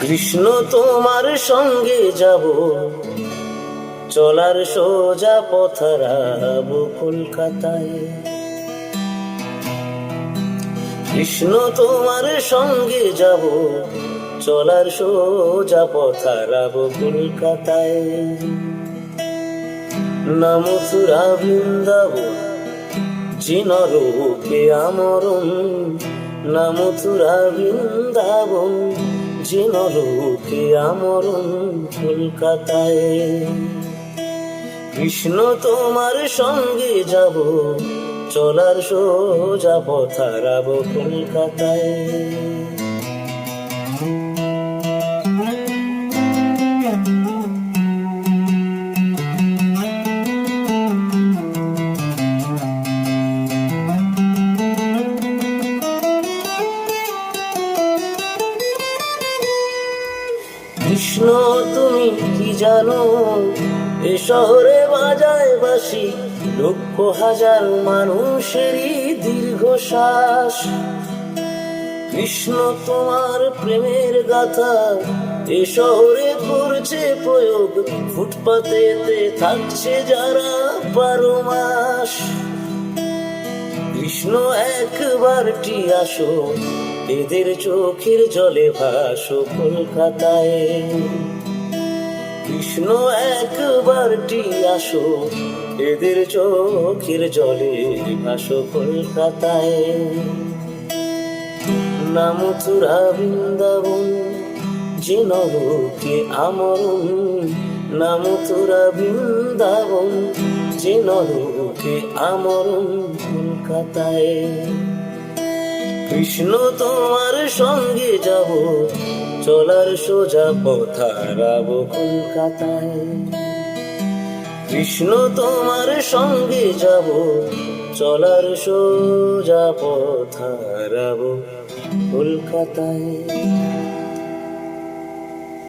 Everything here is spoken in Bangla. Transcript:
কৃষ্ণ তোমার সঙ্গে যাব, চলার সোজা পথ হারাবো কলকাতায়। কৃষ্ণ তোমার সঙ্গে যাব, চলার সোজা পথ হারাবো কলকাতায়। না মথুরা বৃন্দাবন যে নরকে আমরণ, না মথুরা বৃন্দাবন যে নরকে আমরণ কলকাতায়। কৃষ্ণ তোমার সঙ্গে যাব, চলার সোজা পথ হারাবো কলকাতায়। কৃষ্ণ তুমি কি জানো, এ শহরে বাজায় বাঁশি লক্ষ হাজার মানুষেরই দীর্ঘশ্বাস। কৃষ্ণ তোমার প্রেমের গাথা এ শহরে করছে প্রয়োগ, ফুটপাতেতে থাকছে যারা 12 মাস। কৃষ্ণ একবারটি আসো, এদের চোখের জলে ভাসো কলকাতায়। কৃষ্ণ একবারটি আসো, এদের চোখের জলে ভাসো কলকাতায়। না মথুরা বৃন্দাবন যে নরকে আমরণ, না মথুরা বৃন্দাবন যে নরকে আমরণ কলকাতায়। কৃষ্ণ তোমার সঙ্গে যাব, চলার সোজা পথ হারাবো কলকাতায়। কৃষ্ণ তোমার সঙ্গে যাব, চলার সোজা পথ হারাবো কলকাতায়।